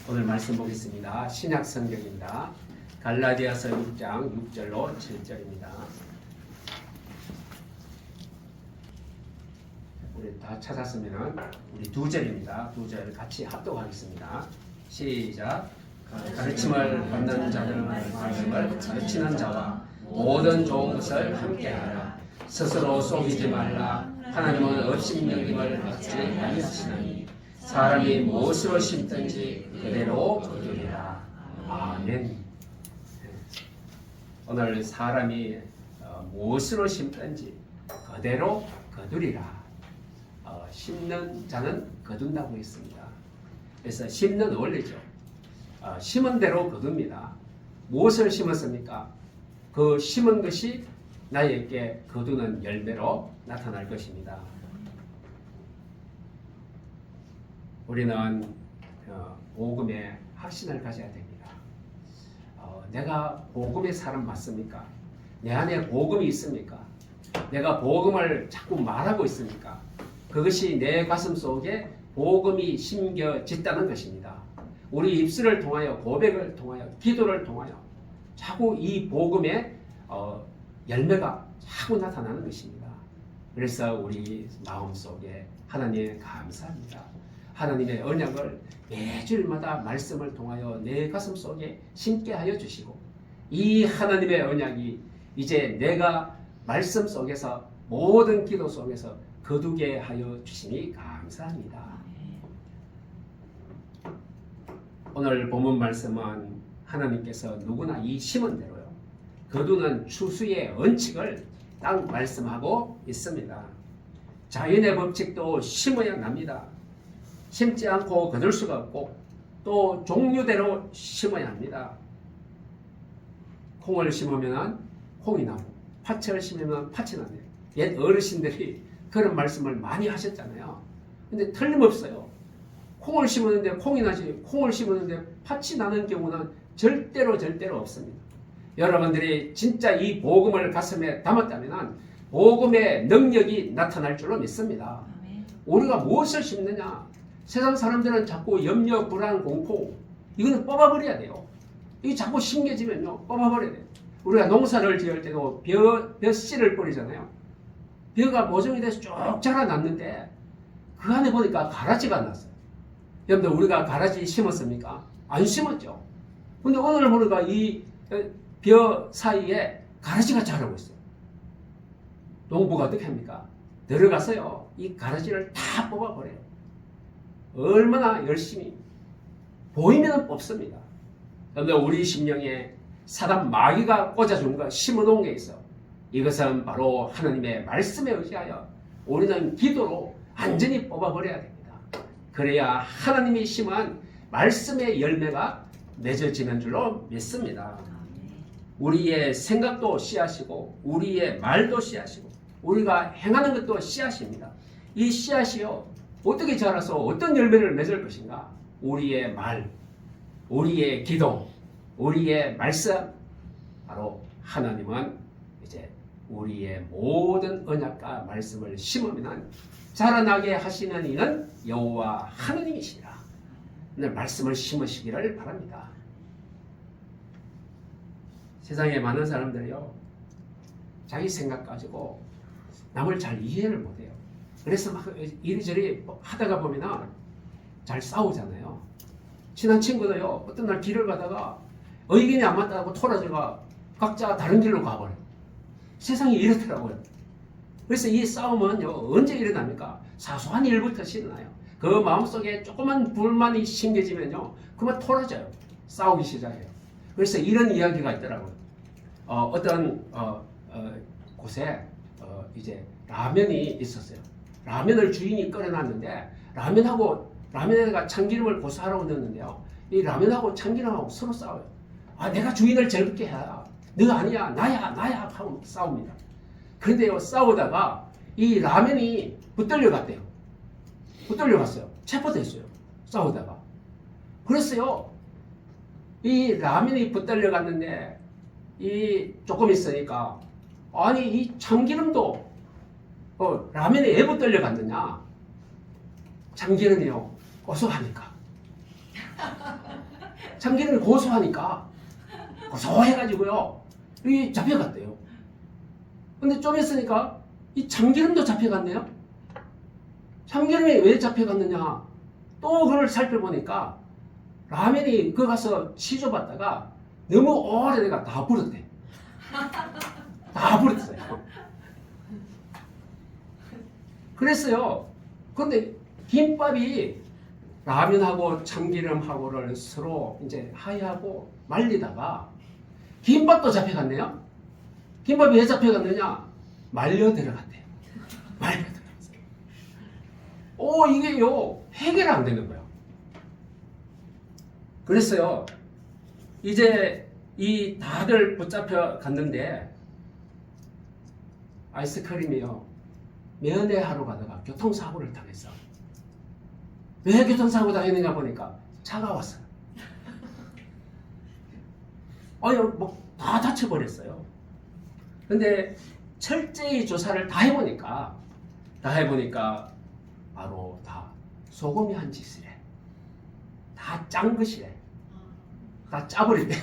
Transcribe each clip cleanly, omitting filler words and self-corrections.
오늘 말씀 보겠습니다. 신약 성경입니다. 갈라디아서 6장 6절로 7절입니다. 우리 다 찾았으면 우리 두 절입니다. 두 절 같이 합독하겠습니다. 시작. 가르침을 받는 자들은 말씀을 가르치는 자와 모든 좋은 것을 함께하라. 스스로 속이지 말라. 하나님은 업신여김을 받지 아니하시나니 사람이 무엇으로 심든지 그대로 거두리라. 아멘. 오늘 사람이 무엇으로 심든지 그대로 거두리라. 심는 자는 거둔다고 했습니다. 그래서 심는 원리죠. 심은 대로 거둡니다. 무엇을 심었습니까? 그 심은 것이 나에게 거두는 열매로 나타날 것입니다. 우리는 복음에 확신을 가져야 됩니다. 내가 복음의 사람 맞습니까? 내 안에 복음이 있습니까? 내가 복음을 자꾸 말하고 있습니까? 그것이 내 가슴 속에 복음이 심겨졌다는 것입니다. 우리 입술을 통하여 고백을 통하여 기도를 통하여 자꾸 이 복음의 열매가 자꾸 나타나는 것입니다. 그래서 우리 마음속에 하나님 감사합니다. 하나님의 언약을 매주일마다 말씀을 통하여 내 가슴 속에 심게 하여 주시고 이 하나님의 언약이 이제 내가 말씀 속에서 모든 기도 속에서 거두게 하여 주시니 감사합니다. 오늘 본문 말씀은 하나님께서 누구나 이 심은 대로요 거두는 추수의 원칙을 딱 말씀하고 있습니다. 자연의 법칙도 심어야 납니다. 심지 않고 거둘 수가 없고 또 종류대로 심어야 합니다. 콩을 심으면 콩이 나고 파채를 심으면 팥이 나네요. 옛 어르신들이 그런 말씀을 많이 하셨잖아요. 근데 틀림없어요. 콩을 심었는데 콩이 나지 콩을 심었는데 팥이 나는 경우는 절대로 없습니다. 여러분들이 진짜 이 복음을 가슴에 담았다면 복음의 능력이 나타날 줄로 믿습니다. 우리가 무엇을 심느냐? 세상 사람들은 자꾸 염려, 불안, 공포 이거는 뽑아버려야 돼요. 이게 자꾸 심겨지면요 뽑아버려야 돼요. 우리가 농사를 지을 때도 벼씨를 뿌리잖아요. 벼가 모종이 돼서 쭉 자라났는데 그 안에 보니까 가라지가 났어요. 여러분들 우리가 가라지 심었습니까? 안 심었죠. 근데 오늘 보니까 이 벼 사이에 가라지가 자라고 있어요. 농부가 어떻게 합니까? 들어가서요 이 가라지를 다 뽑아버려요. 얼마나 열심히 보이면 뽑습니다. 그런데 우리 심령에 사단 마귀가 꽂아준 거 심어놓은 게 있어. 이것은 바로 하나님의 말씀에 의지하여 우리는 기도로 완전히 뽑아버려야 됩니다. 그래야 하나님이 심은 말씀의 열매가 맺어지는 줄로 믿습니다. 우리의 생각도 씨앗이고 우리의 말도 씨앗이고 우리가 행하는 것도 씨앗입니다. 이 씨앗이요 어떻게 자라서 어떤 열매를 맺을 것인가? 우리의 말, 우리의 기도, 우리의 말씀. 바로 하나님은 이제 우리의 모든 언약과 말씀을 심으면 자라나게 하시는 이는 여호와 하나님이시라. 오늘 말씀을 심으시기를 바랍니다. 세상에 많은 사람들이요 자기 생각 가지고 남을 잘 이해를 못해요. 그래서 막 이리저리 하다가 보면 잘 싸우잖아요. 친한 친구도요 어떤 날 길을 가다가 의견이 안 맞다고 토라져가 각자 다른 길로 가버려요. 세상이 이렇더라고요. 그래서 이 싸움은 언제 일어납니까? 사소한 일부터 일어나요. 그 마음속에 조그만 불만이 심겨지면요 그만 토라져요. 싸우기 시작해요. 그래서 이런 이야기가 있더라고요. 어떤 곳에 이제 라면이 있었어요. 라면을 주인이 끓여놨는데 라면에다가 참기름을 고사하러 넣었는데요. 이 라면하고 참기름하고 서로 싸워요. 내가 주인을 즐겁게 해야 너 아니야 나야 하고 싸웁니다. 그런데요 싸우다가 이 라면이 붙들려 갔대요. 붙들려 갔어요. 체포됐어요. 싸우다가. 그랬어요. 이 라면이 붙들려 갔는데 이 조금 있으니까 아니 이 참기름도 라면에 왜 붙들려 갔느냐? 참기름이요 고소하니까. 참기름이 고소하니까 고소해가지고요. 이 잡혀갔대요. 근데 좀 있으니까 이 참기름도 잡혀갔네요. 참기름이 왜 잡혀갔느냐? 또 그걸 살펴보니까 라면이 그 가서 시줘봤다가 너무 오래돼가 다 불었대. 다 불었어요. 그랬어요. 그런데 김밥이 라면하고 참기름하고를 서로 이제 하야하고 말리다가 김밥도 잡혀갔네요. 김밥이 왜 잡혀갔느냐? 말려 들어갔대요. 말려 들어갔어요. 이게요 해결이 안 되는 거예요. 그랬어요. 이제 이 다들 붙잡혀 갔는데 아이스크림이요 면회하러 가다가 교통사고를 당했어. 왜 교통사고 당했느냐 보니까 차가웠어요. 뭐 다 다쳐버렸어요. 근데 철저히 조사를 다 해보니까 바로 다 소금이 한 짓이래. 다 짠 것이래. 다 짜버렸대요.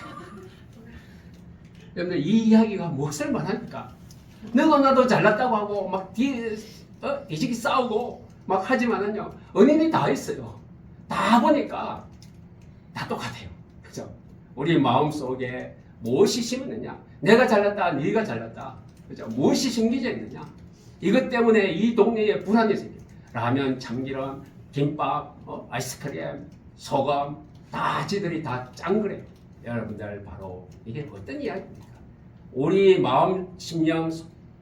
그런데 이 이야기가 무엇을 말하니까 너도 나도 잘났다고 하고 막 뒤지기 싸우고 막 하지만은요 은인이 다 있어요. 다 보니까 다 똑같아요. 그죠? 우리 마음속에 무엇이 심었느냐? 내가 잘났다, 네가 잘났다. 그죠? 무엇이 심겨져 있느냐? 이것 때문에 이 동네에 불안이 생겨요. 라면, 참기름, 김밥, 아이스크림, 소금 다 지들이 다 짠 거래요. 여러분들 바로 이게 어떤 이야기입니까? 우리 마음 심령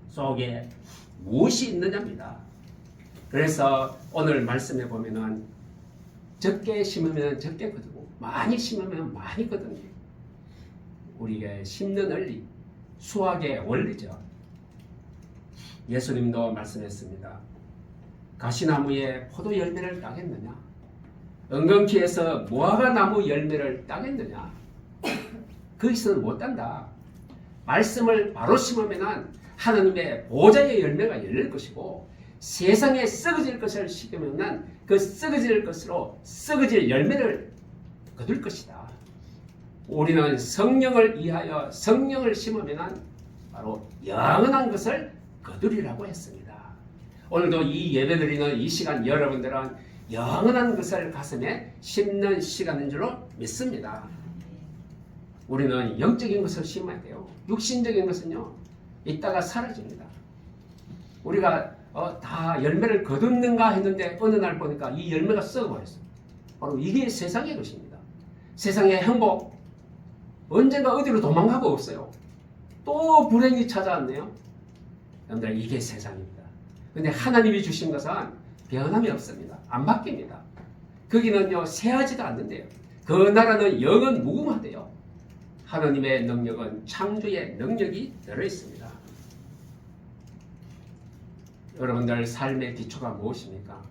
속에 무엇이 있느냐입니다. 그래서 오늘 말씀해 보면은 적게 심으면 적게 거두고 많이 심으면 많이 거두는 게 우리가 심는 원리, 수학의 원리죠. 예수님도 말씀했습니다. 가시나무에 포도 열매를 따겠느냐? 은근키에서 무화과나무 열매를 따겠느냐? 거기서는 못 딴다. 말씀을 바로 심으면 하나님의 보좌의 열매가 열릴 것이고 세상에 썩어질 것을 심으면 그 썩어질 것으로 썩어질 열매를 거둘 것이다. 우리는 성령을 위하여 성령을 심으면 바로 영원한 것을 거두리라고 했습니다. 오늘도 이 예배드리는 이 시간 여러분들은 영원한 것을 가슴에 심는 시간인 줄로 믿습니다. 우리는 영적인 것을 심어야 돼요. 육신적인 것은요 이따가 사라집니다. 우리가 다 열매를 거뒀는가 했는데 어느 날 보니까 이 열매가 썩어버렸어요. 바로 이게 세상의 것입니다. 세상의 행복 언젠가 어디로 도망가고 없어요. 또 불행이 찾아왔네요. 여러분들 이게 세상입니다. 근데 하나님이 주신 것은 변함이 없습니다. 안 바뀝니다. 거기는요 새하지도 않는데요. 그 나라는 영원 무궁하대요. 하나님의 능력은 창조의 능력이 들어있습니다. 여러분들 삶의 기초가 무엇입니까?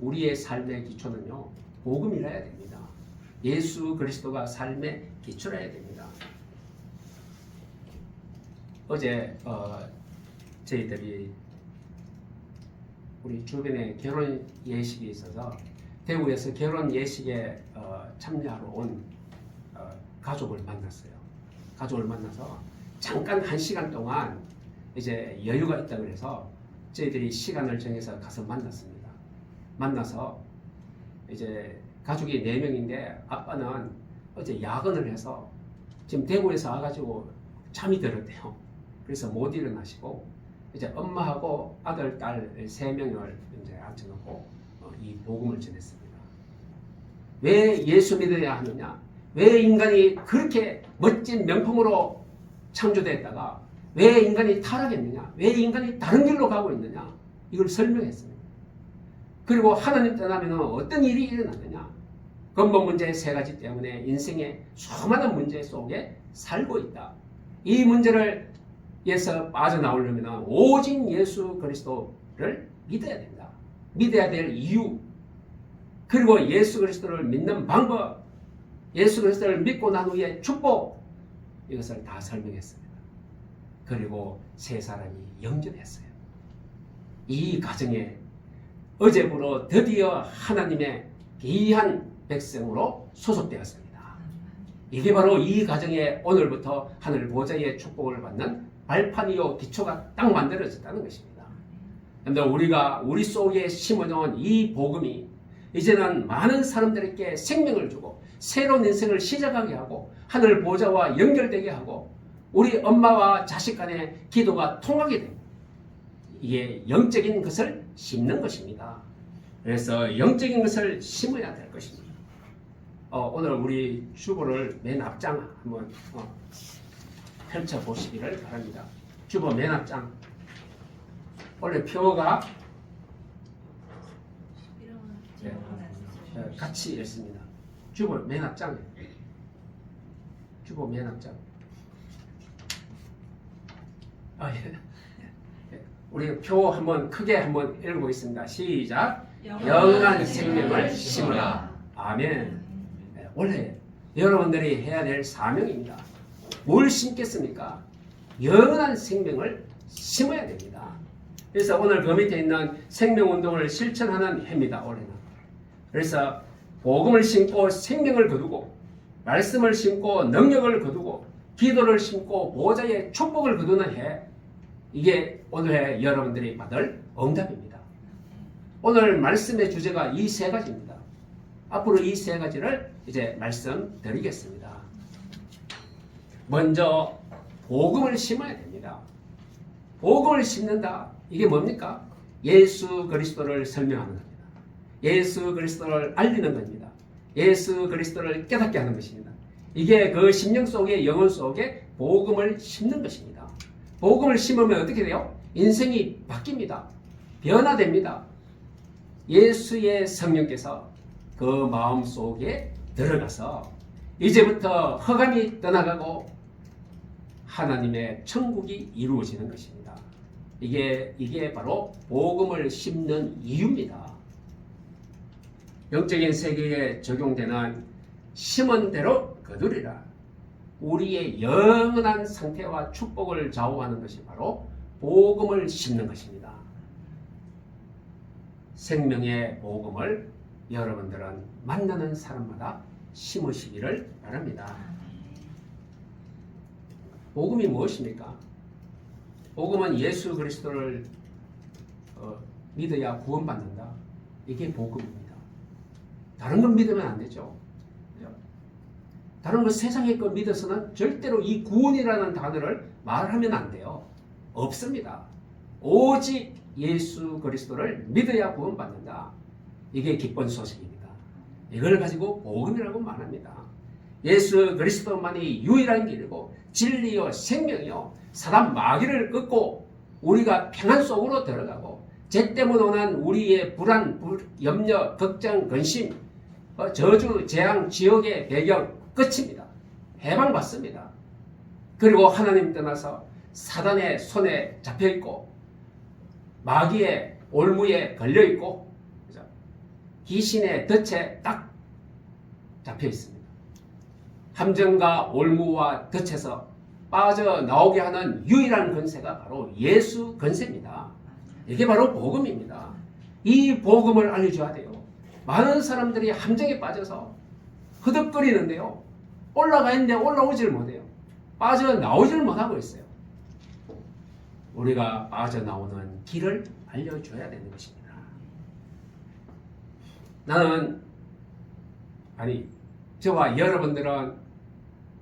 우리의 삶의 기초는요 복음이라야 됩니다. 예수 그리스도가 삶의 기초라야 됩니다. 어제 저희들이 우리 주변에 결혼 예식이 있어서 대구에서 결혼 예식에 참여하러 온 가족을 만났어요. 가족을 만나서 잠깐 1시간 동안 이제 여유가 있다 그래서 저희들이 시간을 정해서 가서 만났습니다. 만나서 이제 가족이 4명인데 아빠는 어제 야근을 해서 지금 대구에서 와가지고 잠이 들었대요. 그래서 못 일어나시고 이제 엄마하고 아들, 딸 3명을 이제 앉혀놓고 이 복음을 전했습니다. 왜 예수 믿어야 하느냐? 왜 인간이 그렇게 멋진 명품으로 창조됐다가 왜 인간이 타락했느냐? 왜 인간이 다른 길로 가고 있느냐? 이걸 설명했습니다. 그리고 하나님 떠나면 어떤 일이 일어나느냐? 근본 문제 3가지 때문에 인생의 수많은 문제 속에 살고 있다. 이 문제를 에서 빠져나오려면 오직 예수 그리스도를 믿어야 된다. 믿어야 될 이유, 그리고 예수 그리스도를 믿는 방법, 예수 그리스도를 믿고 난 후에 축복, 이것을 다 설명했습니다. 그리고 3사람이 영접했어요. 이 가정에 어제부로 드디어 하나님의 귀한 백성으로 소속되었습니다. 이게 바로 이 가정에 오늘부터 하늘 보좌의 축복을 받는 발판이요 기초가 딱 만들어졌다는 것입니다. 그런데 우리가 우리 속에 심어놓은 이 복음이 이제는 많은 사람들에게 생명을 주고 새로운 인생을 시작하게 하고 하늘 보좌와 연결되게 하고 우리 엄마와 자식 간의 기도가 통하게 됩니다. 이게 영적인 것을 심는 것입니다. 그래서 영적인 것을 심어야 될 것입니다. 오늘 우리 주보를 맨 앞장 한번 펼쳐보시기를 바랍니다. 주보 맨 앞장. 원래 표가 같이 있습니다. 주보 맨 앞장에. 주보 맨 앞장. 우리 표 한번 크게 한번 읽어보겠습니다. 시작. 영원한 생명을 심으라. 아멘. 원래 여러분들이 해야 될 사명입니다. 뭘 심겠습니까? 영원한 생명을 심어야 됩니다. 그래서 오늘 그 밑에 있는 생명운동을 실천하는 해입니다. 올해는. 그래서 복음을 심고 생명을 거두고 말씀을 심고 능력을 거두고 기도를 심고 보좌의 축복을 거두는 해. 이게 오늘 여러분들이 받을 응답입니다. 오늘 말씀의 주제가 이 세 가지입니다. 앞으로 이 세 가지를 이제 말씀드리겠습니다. 먼저 복음을 심어야 됩니다. 복음을 심는다. 이게 뭡니까? 예수 그리스도를 설명하는 겁니다. 예수 그리스도를 알리는 겁니다. 예수 그리스도를 깨닫게 하는 것입니다. 이게 그 심령 속에 영혼 속에 복음을 심는 것입니다. 복음을 심으면 어떻게 돼요? 인생이 바뀝니다. 변화됩니다. 예수의 성령께서 그 마음 속에 들어가서 이제부터 허감이 떠나가고 하나님의 천국이 이루어지는 것입니다. 이게 바로 복음을 심는 이유입니다. 영적인 세계에 적용되는 심은 대로 거두리라. 우리의 영원한 상태와 축복을 좌우하는 것이 바로 복음을 심는 것입니다. 생명의 복음을 여러분들은 만나는 사람마다 심으시기를 바랍니다. 복음이 무엇입니까? 복음은 예수 그리스도를 믿어야 구원받는다. 이게 복음입니다. 다른 건 믿으면 안 되죠. 다른 거 세상의 거 믿어서는 절대로 이 구원이라는 단어를 말하면 안 돼요. 없습니다. 오직 예수 그리스도를 믿어야 구원받는다. 이게 기쁜 소식입니다. 이걸 가지고 복음이라고 말합니다. 예수 그리스도만이 유일한 길이고 진리요 생명이요 사단 마귀를 끊고 우리가 평안 속으로 들어가고 죄 때문에 오는 우리의 불안, 염려, 걱정, 근심, 저주, 재앙, 지옥의 배경 끝입니다. 해방받습니다. 그리고 하나님 떠나서 사단의 손에 잡혀있고 마귀의 올무에 걸려있고 귀신의 덫에 딱 잡혀있습니다. 함정과 올무와 덫에서 빠져나오게 하는 유일한 권세가 바로 예수 권세입니다. 이게 바로 복음입니다. 이 복음을 알려줘야 돼요. 많은 사람들이 함정에 빠져서 허덕거리는데요. 올라가 있는데 올라오질 못해요. 빠져나오질 못하고 있어요. 우리가 빠져나오는 길을 알려줘야 되는 것입니다. 저와 여러분들은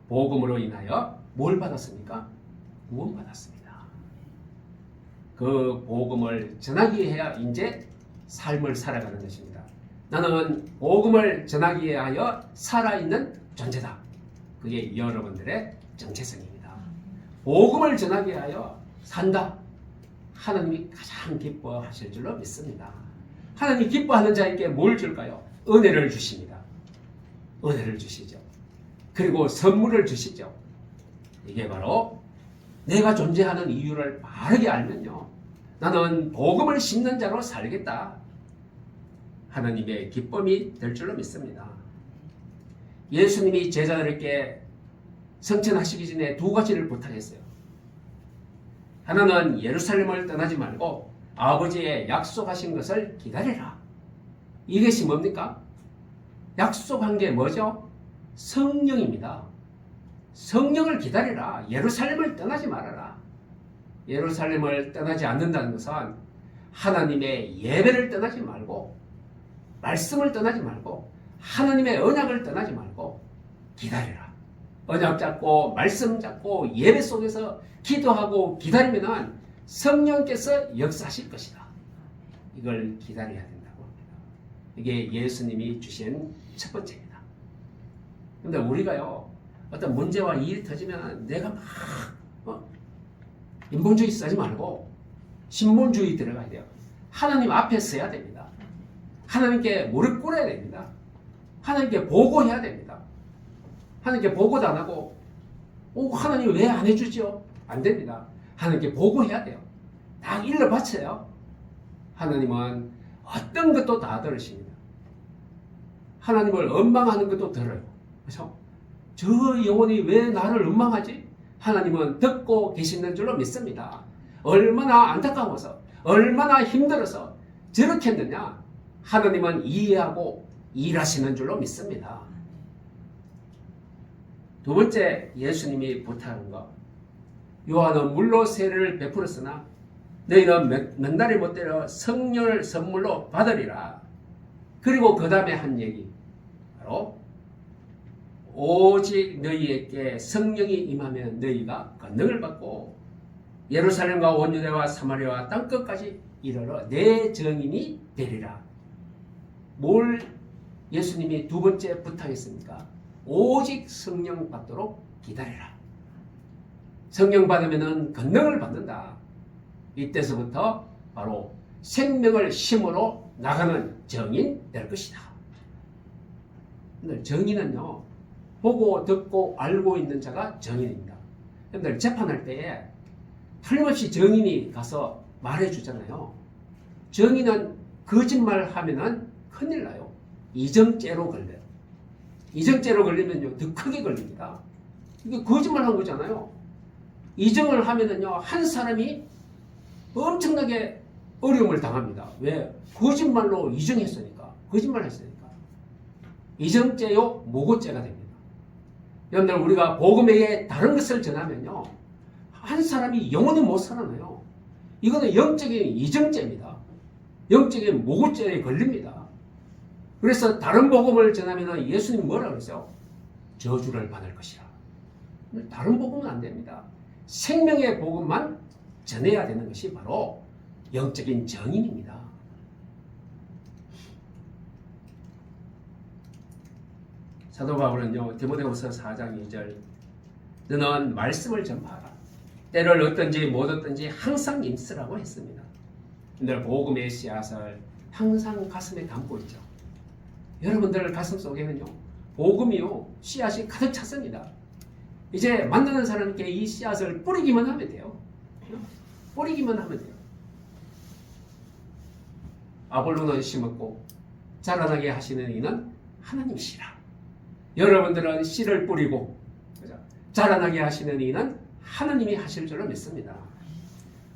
복음으로 인하여 뭘 받았습니까? 구원받았습니다. 그 복음을 전하기 해야 이제 삶을 살아가는 것입니다. 나는 복음을 전하기 위하여 살아있는 존재다. 그게 여러분들의 정체성입니다. 복음을 전하기 위하여 산다. 하나님이 가장 기뻐하실 줄로 믿습니다. 하나님이 기뻐하는 자에게 뭘 줄까요? 은혜를 주십니다. 은혜를 주시죠. 그리고 선물을 주시죠. 이게 바로 내가 존재하는 이유를 바르게 알면요. 나는 복음을 심는 자로 살겠다. 하나님의 기쁨이 될 줄로 믿습니다. 예수님이 제자들에게 성천하시기 전에 두 가지를 부탁했어요. 하나는 예루살렘을 떠나지 말고 아버지의 약속하신 것을 기다리라. 이것이 뭡니까? 약속한 게 뭐죠? 성령입니다. 성령을 기다리라. 예루살렘을 떠나지 말아라. 예루살렘을 떠나지 않는다는 것은 하나님의 예배를 떠나지 말고, 말씀을 떠나지 말고, 하나님의 언약을 떠나지 말고 기다리라. 언약 잡고 말씀 잡고 예배 속에서 기도하고 기다리면 성령께서 역사하실 것이다. 이걸 기다려야 된다고 합니다. 이게 예수님이 주신 첫 번째입니다. 그런데 우리가요, 어떤 문제와 일이 터지면 내가 막 인본주의 쓰지 말고 신본주의 들어가야 돼요. 하나님 앞에 서야 됩니다. 하나님께 무릎 꿇어야 됩니다. 하나님께 보고해야 됩니다. 하나님께 보고도 안 하고 하나님 왜 안 해주죠? 안 됩니다. 하나님께 보고해야 돼요. 딱 일러 바쳐요. 하나님은 어떤 것도 다 들으십니다. 하나님을 원망하는 것도 들어요. 그렇죠? 저 영혼이 왜 나를 원망하지? 하나님은 듣고 계시는 줄로 믿습니다. 얼마나 안타까워서, 얼마나 힘들어서 저렇게 했느냐? 하나님은 이해하고 일하시는 줄로 믿습니다. 두 번째 예수님이 부탁하는 것, 요한은 물로 세례를 베풀었으나 너희는 몇 날이 못되어 성령을 선물로 받으리라. 그리고 그 다음에 한 얘기, 바로 오직 너희에게 성령이 임하면 너희가 권능을 받고 예루살렘과 온 유대와 사마리아와 땅끝까지 이르러 내 증인이 되리라. 뭘 예수님이 두 번째 부탁했습니까? 오직 성령 받도록 기다리라. 성령 받으면 권능을 받는다. 이때서부터 바로 생명을 심으러 나가는 정인 될 것이다. 정인은요, 보고 듣고 알고 있는 자가 정인입니다. 여러분들 재판할 때에 틀림없이 정인이 가서 말해주잖아요. 정인은 거짓말하면은 큰일 나요. 이정죄로 걸려요. 이정죄로 걸리면요, 더 크게 걸립니다. 이게 거짓말한 거잖아요. 이정을 하면은요, 한 사람이 엄청나게 어려움을 당합니다. 왜? 거짓말로 이정했으니까. 거짓말했으니까. 이정죄요, 모고죄가 됩니다. 여러분들, 우리가 복음에 다른 것을 전하면요, 한 사람이 영원히 못 살아나요. 이거는 영적인 이정죄입니다. 영적인 모고죄에 걸립니다. 그래서 다른 복음을 전하면 예수님 뭐라 그러세요? 저주를 받을 것이라. 다른 복음은 안 됩니다. 생명의 복음만 전해야 되는 것이 바로 영적인 정인입니다. 사도 바울은요, 디모데후서 4장 2절, 너는 말씀을 전파하라. 때를 얻든지 못 얻든지 항상 임쓰라고 했습니다. 늘 복음의 씨앗을 항상 가슴에 담고 있죠. 여러분들 가슴 속에는요, 복음이요, 씨앗이 가득 찼습니다. 이제 만드는 사람께 이 씨앗을 뿌리기만 하면 돼요. 뿌리기만 하면 돼요. 아볼로는 심었고 자라나게 하시는 이는 하나님이시라. 여러분들은 씨를 뿌리고 자라나게 하시는 이는 하나님이 하실 줄로 믿습니다.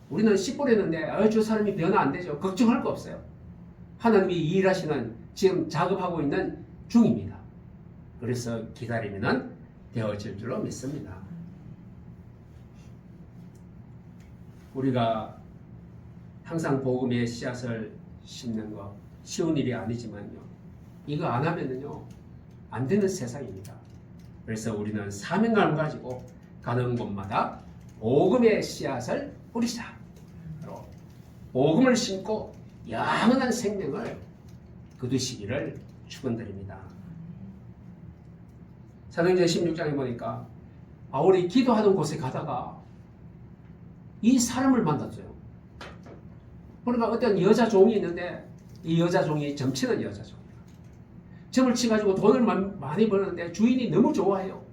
우리는 씨 뿌리는데 저 사람이 변화 안 되죠. 걱정할 거 없어요. 하나님이 일하시는, 지금 작업하고 있는 중입니다. 그래서 기다리면 되어질 줄로 믿습니다. 우리가 항상 복음의 씨앗을 심는 거 쉬운 일이 아니지만요, 이거 안 하면은요, 안 되는 세상입니다. 그래서 우리는 사명감을 가지고 가는 곳마다 복음의 씨앗을 뿌리자. 바로 복음을 심고 영원한 생명을 거두시기를 축원드립니다. 사도행전 16장에 보니까 바울이 기도하던 곳에 가다가 이 사람을 만났어요. 그러니까 어떤 여자 종이 있는데 이 여자 종이 점치는 여자 종이에요. 점을 치가지고 돈을 많이 버는데 주인이 너무 좋아해요.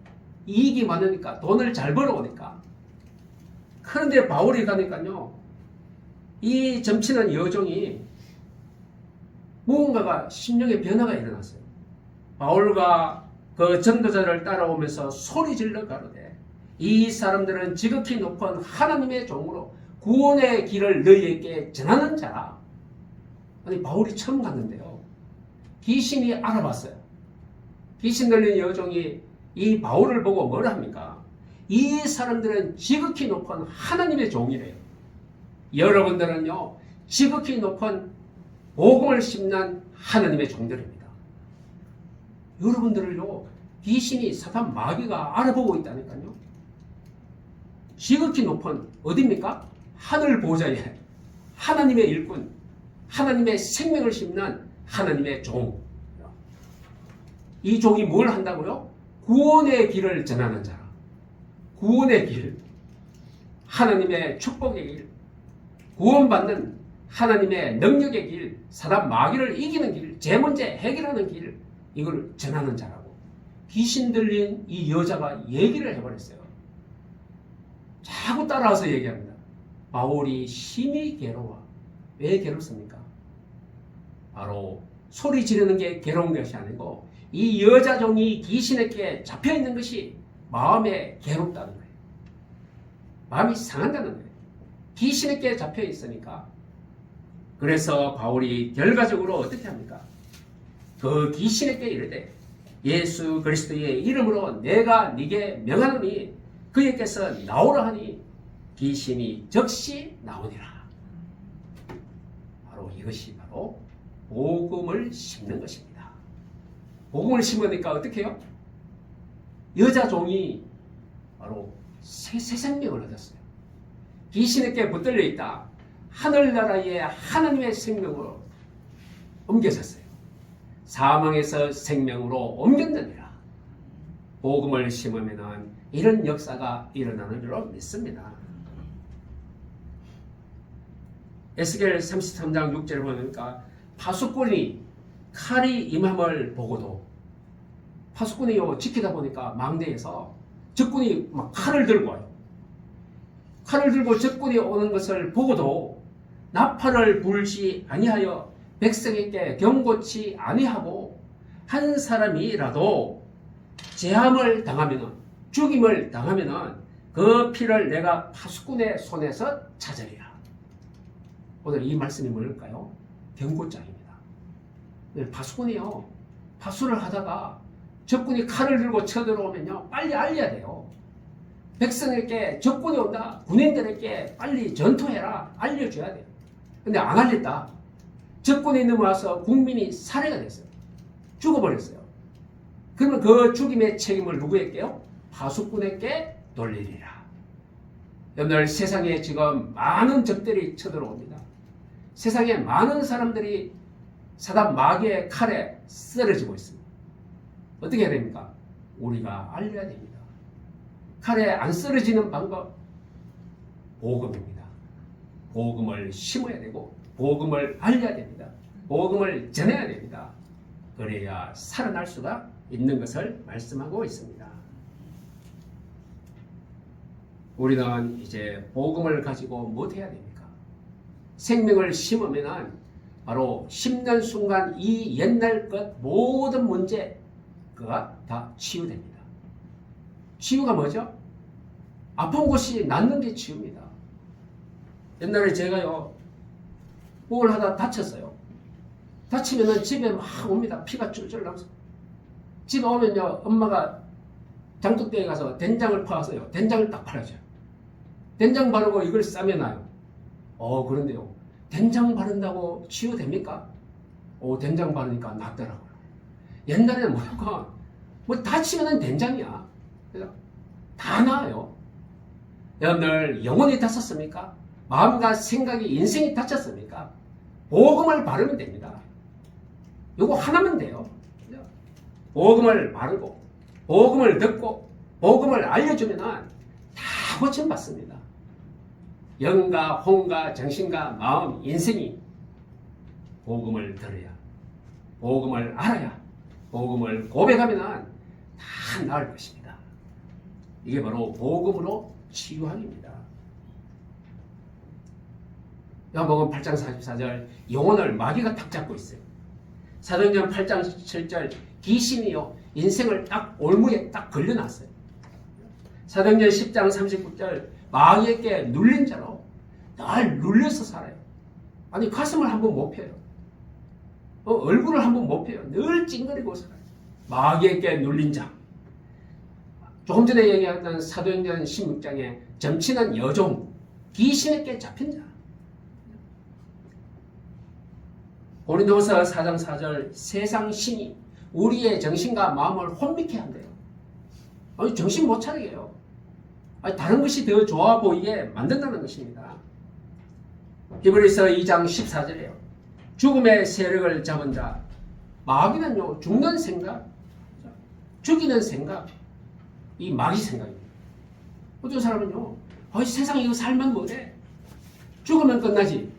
이익이 많으니까, 돈을 잘 벌어오니까. 그런데 바울이 가니까요, 이 점치는 여종이 무언가가 심령의 변화가 일어났어요. 바울과 그 전도자를 따라오면서 소리 질러 가로되 이 사람들은 지극히 높은 하나님의 종으로 구원의 길을 너희에게 전하는 자라. 아니, 바울이 처음 갔는데요, 귀신이 알아봤어요. 귀신 들린 여종이 이 바울을 보고 뭐라 합니까? 이 사람들은 지극히 높은 하나님의 종이래요. 여러분들은요, 지극히 높은 복음을 심는 하나님의 종들입니다. 여러분들을요, 귀신이 사탄 마귀가 알아보고 있다니까요. 지극히 높은 어디입니까? 하늘 보좌에 하나님의 일꾼, 하나님의 생명을 심는 하나님의 종. 이 종이 뭘 한다고요? 구원의 길을 전하는 자라. 구원의 길, 하나님의 축복의 길, 구원받는 하나님의 능력의 길, 사단 마귀를 이기는 길, 제 문제 해결하는 길, 이걸 전하는 자라고. 귀신 들린 이 여자가 얘기를 해버렸어요. 자꾸 따라와서 얘기합니다. 바울이 심히 괴로워. 왜 괴롭습니까? 바로 소리 지르는 게 괴로운 것이 아니고 이 여자 종이 귀신에게 잡혀있는 것이 마음에 괴롭다는 거예요. 마음이 상한다는 거예요. 귀신에게 잡혀있으니까. 그래서 바울이 결과적으로 어떻게 합니까? 그 귀신에게 이르되 예수 그리스도의 이름으로 내가 네게 명하노니 그에게서 나오라 하니 귀신이 즉시 나오니라. 바로 이것이 바로 복음을 심는 것입니다. 복음을 심으니까 어떻게 해요? 여자 종이 바로 새 생명을 얻었어요. 귀신에게 붙들려 있다. 하늘나라의 하나님의 생명으로 옮겨졌어요. 사망에서 생명으로 옮겼느니라. 복음을 심으면 이런 역사가 일어나는 줄로 믿습니다. 에스겔 33장 6절을 보니까 파수꾼이 칼이 임함을 보고도 파수꾼이 지키다 보니까 망대에서 적군이 막 칼을 들고 와요. 칼을 들고 적군이 오는 것을 보고도 나팔을 불지 아니하여 백성에게 경고치 아니하고 한 사람이라도 재함을 당하면 죽임을 당하면 그 피를 내가 파수꾼의 손에서 찾으리라. 오늘 이 말씀이 뭘까요? 경고장입니다. 파수꾼이요, 파수를 하다가 적군이 칼을 들고 쳐들어오면요 빨리 알려야 돼요. 백성에게 적군이 온다, 군인들에게 빨리 전투해라 알려줘야 돼요. 근데 안 알렸다. 적군이 넘어와서 국민이 살해가 됐어요. 죽어버렸어요. 그러면 그 죽임의 책임을 누구에게요? 파수꾼에게 돌리리라. 여러분들, 세상에 지금 많은 적들이 쳐들어옵니다. 세상에 많은 사람들이 사단 마귀의 칼에 쓰러지고 있습니다. 어떻게 해야 됩니까? 우리가 알려야 됩니다. 칼에 안 쓰러지는 방법, 복음입니다. 복음을 심어야 되고 복음을 알려야 됩니다. 복음을 전해야 됩니다. 그래야 살아날 수가 있는 것을 말씀하고 있습니다. 우리는 이제 복음을 가지고 못 해야 됩니까? 생명을 심으면 바로 심는 순간 이 옛날 것 모든 문제가 다 치유됩니다. 치유가 뭐죠? 아픈 곳이 낫는 게 치유입니다. 옛날에 제가요, 뭘 하다 다쳤어요. 다치면은 집에 막 옵니다. 피가 쫄쫄 나면서. 집에 오면요, 엄마가 장독대에 가서 된장을 퍼와서요, 된장을 딱 바르죠. 된장 바르고 이걸 싸매놔요. 그런데요, 된장 바른다고 치유됩니까? 된장 바르니까 낫더라고요. 옛날에는 뭐랄까, 다치면은 된장이야. 다 나아요. 여러분들, 영혼이 다쳤습니까? 마음과 생각이, 인생이 다쳤습니까? 복음을 바르면 됩니다. 요거 하나면 돼요. 복음을 바르고, 복음을 듣고, 복음을 알려주면 다 고침받습니다. 영과 혼과 정신과 마음, 인생이 복음을 들어야, 복음을 알아야, 복음을 고백하면 다 나을 것입니다. 이게 바로 복음으로 치유함입니다. 요한복음 8장 44절, 영혼을 마귀가 탁 잡고 있어요. 사도행전 8장 7절, 귀신이요 인생을 딱 올무에 딱 걸려놨어요. 사도행전 10장 39절, 마귀에게 눌린 자로 날 눌려서 살아요. 아니, 가슴을 한번 못 펴요. 얼굴을 한번 못 펴요. 늘 찡그리고 살아요. 마귀에게 눌린 자. 조금 전에 얘기했던 사도행전 16장에 점치는 여종, 귀신에게 잡힌 자. 고린도서 4장 4절 세상 신이 우리의 정신과 마음을 혼미케 한대요. 아니, 정신 못 차리게 해요. 아니, 다른 것이 더 좋아 보이게 만든다는 것입니다. 히브리서 2장 14절에요. 죽음의 세력을 잡은 자, 마귀는요, 죽는 생각, 죽이는 생각, 이 마귀 생각입니다. 어떤 사람은요, 세상에 이거 살면 뭐래? 죽으면 끝나지.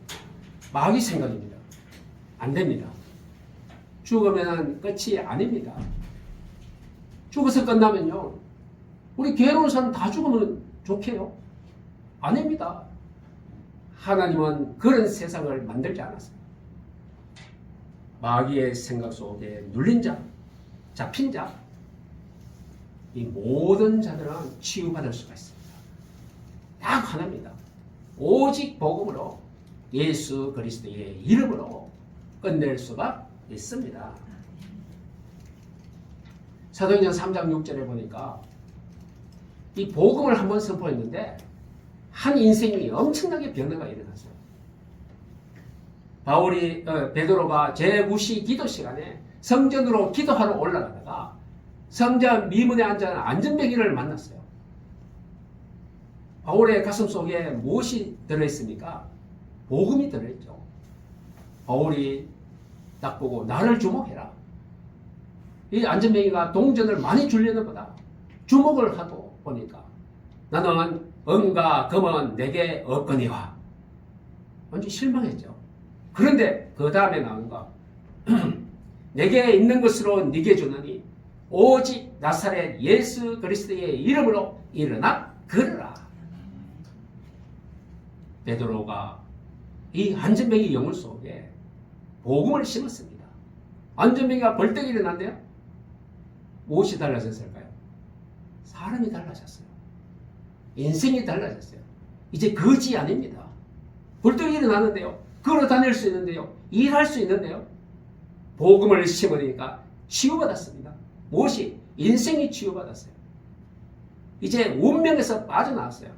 마귀 생각입니다. 안 됩니다. 죽으면 끝이 아닙니다. 죽어서 끝나면요, 우리 괴로운 사람 다 죽으면 좋게요? 아닙니다. 하나님은 그런 세상을 만들지 않았어요. 마귀의 생각 속에 눌린 자, 잡힌 자, 이 모든 자들은 치유받을 수가 있습니다. 딱 하나입니다. 오직 복음으로 예수 그리스도의 이름으로 끝낼 수가 있습니다. 사도행전 3장 6절에 보니까 이 복음을 한번 선포했는데 한 인생이 엄청나게 변화가 일어났어요. 바울이 베드로가 제9시 기도 시간에 성전으로 기도하러 올라가다가 성전 미문에 앉은 안전뱅이를 만났어요. 바울의 가슴 속에 무엇이 들어있습니까? 복음이 들어있죠. 바울이 딱 보고 나를 주목해라. 이 안전뱅이가 동전을 많이 주려는 보다 주목을 하고 보니까 나는 은과 금은 내게 없거니와. 완전 실망했죠. 그런데 그 다음에 나온 거 내게 있는 것으로 네게 주느니 오직 나사렛 예수 그리스도의 이름으로 일어나 걸으라. 베드로가 이 안전뱅이 영혼 속에 복음을 심었습니다. 안전뱅이가 벌떡 일어난대요. 무엇이 달라졌을까요? 사람이 달라졌어요. 인생이 달라졌어요. 이제 거지 아닙니다. 벌떡 일어나는데요. 걸어 다닐 수 있는데요. 일할 수 있는데요. 복음을 심으니까 치유받았습니다. 무엇이? 인생이 치유받았어요. 이제 운명에서 빠져나왔어요.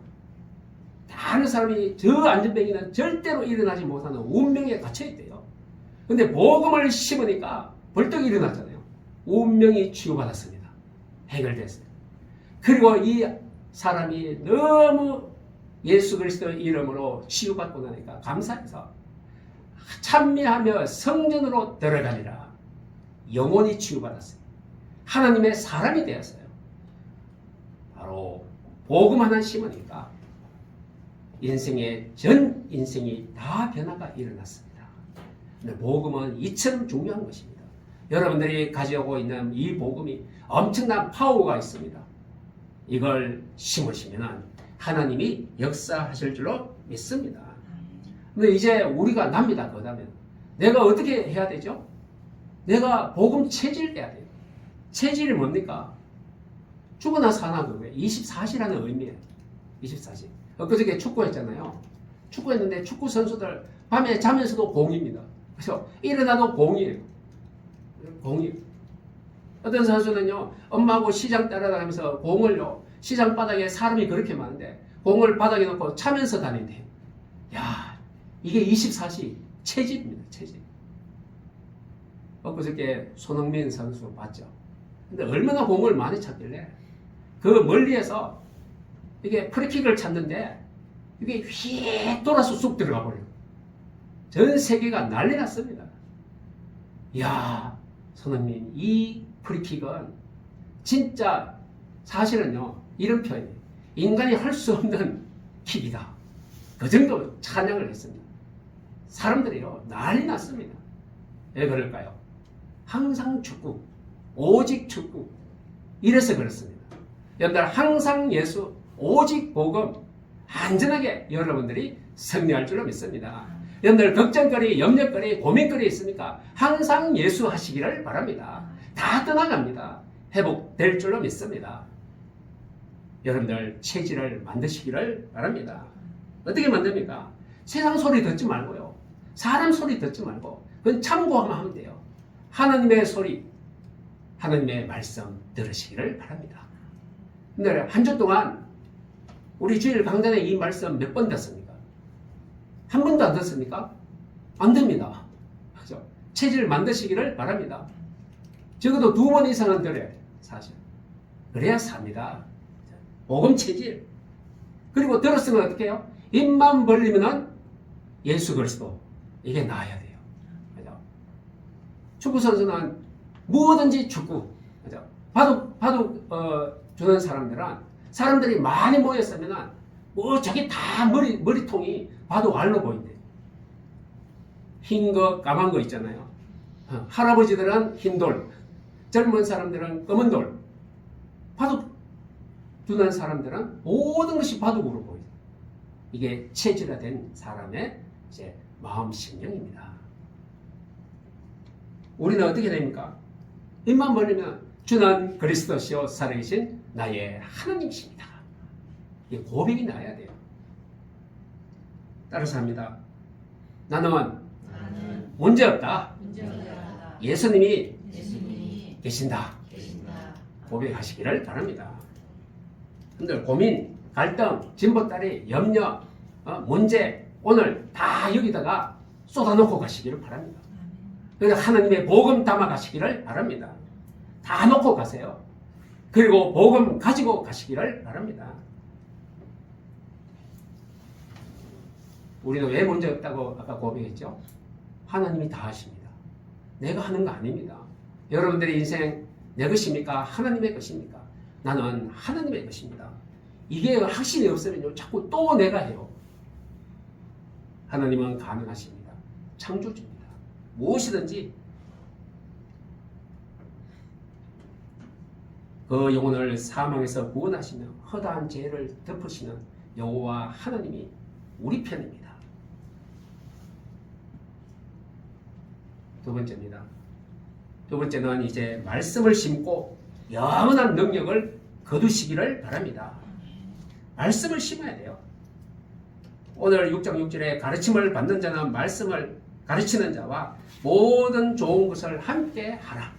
다른 사람이 저 안전뱅이는 절대로 일어나지 못하는 운명에 갇혀있대요. 근데 복음을 심으니까 벌떡 일어나잖아요. 운명이 치유받았습니다. 해결됐어요. 그리고 이 사람이 너무 예수 그리스도의 이름으로 치유받고 나니까 감사해서 찬미하며 성전으로 들어가니라. 영혼이 치유받았어요. 하나님의 사람이 되었어요. 바로 복음 하나 심으니까 인생의 전 인생이 다 변화가 일어났습니다. 근데 복음은 이처럼 중요한 것입니다. 여러분들이 가지고 있는 이 복음이 엄청난 파워가 있습니다. 이걸 심으시면 하나님이 역사하실 줄로 믿습니다. 근데 이제 우리가 납니다. 그 다음에 내가 어떻게 해야 되죠? 내가 복음 체질돼야 돼요. 체질이 뭡니까? 죽어나 사나 그거예요. 24시라는 의미예요. 24시. 엊그저께 축구했잖아요. 축구했는데 축구 선수들 밤에 자면서도 공입니다. 그래서 일어나도 공이에요. 공이. 어떤 선수는요, 엄마하고 시장 따라다니면서 공을요, 시장 바닥에 사람이 그렇게 많은데 공을 바닥에 놓고 차면서 다닌대요. 야, 이게 24시 체질입니다. 체질. 엊그저께 손흥민 선수 봤죠. 근데 얼마나 공을 많이 찼길래 그 멀리에서 이게 프리킥을 찼는데 이게 휙 돌아서 쑥 들어가 버려요. 전 세계가 난리 났습니다. 이야, 손흥민 이 프리킥은 진짜 사실은요, 이런 표현이에요. 인간이 할 수 없는 킥이다. 그 정도 찬양을 했습니다. 사람들이요, 난리 났습니다. 왜 그럴까요? 항상 축구, 오직 축구. 이래서 그렇습니다. 여러분들 항상 예수, 오직 복음, 안전하게 여러분들이 승리할 줄로 믿습니다. 여러분들 걱정거리, 염려거리, 고민거리 있습니까? 항상 예수 하시기를 바랍니다. 다 떠나갑니다. 회복될 줄로 믿습니다. 여러분들 체질을 만드시기를 바랍니다. 어떻게 만듭니까? 세상 소리 듣지 말고요. 사람 소리 듣지 말고 그건 참고만 하면 돼요. 하나님의 소리, 하나님의 말씀 들으시기를 바랍니다. 근데 한 주 동안 우리 주일 강단에 이 말씀 몇 번 듣습니까? 한 번도 안 듣습니까? 안 됩니다. 그죠? 체질을 만드시기를 바랍니다. 적어도 2번 이상은 들어요. 사실. 그래야 삽니다. 복음 체질. 그리고 들었으면 어떻게 해요? 입만 벌리면은 예수 그리스도. 이게 나아야 돼요. 그죠? 축구 선수는 뭐든지 축구. 그죠? 바둑 주는 사람들이 많이 모였으면은 뭐 저게 다 머리통이 바둑 알로 보인대. 흰 거, 까만 거 있잖아요. 할아버지들은 흰 돌, 젊은 사람들은 검은 돌. 바둑 두는 사람들은 모든 것이 바둑으로 보여요. 이게 체질화된 사람의 이제 마음 심령입니다. 우리는 어떻게 됩니까? 입만 벌리면 주는 그리스도시요 살아계신 나의 하나님이십니다. 이게 고백이 나야 돼요. 따라서 합니다. 나는 문제없다. 예수님이 계신다. 고백하시기를 바랍니다. 근데 고민, 갈등, 진보따리, 염려, 문제 오늘 다 여기다가 쏟아놓고 가시기를 바랍니다. 그래서 하나님의 복음 담아 가시기를 바랍니다. 다 놓고 가세요. 그리고 복음 가지고 가시기를 바랍니다. 우리는 왜 문제 없다고 아까 고백했죠? 하나님이 다 하십니다. 내가 하는 거 아닙니다. 여러분들의 인생 내 것입니까? 하나님의 것입니까? 나는 하나님의 것입니다. 이게 확신이 없으면요, 자꾸 또 내가 해요. 하나님은 가능하십니다. 창조주입니다. 무엇이든지 그 영혼을 사망에서 구원하시며 허다한 죄를 덮으시는 여호와 하나님이 우리 편입니다. 두 번째입니다. 두 번째는 이제 말씀을 심고 영원한 능력을 거두시기를 바랍니다. 말씀을 심어야 돼요. 오늘 6장 6절에 가르침을 받는 자는 말씀을 가르치는 자와 모든 좋은 것을 함께 하라.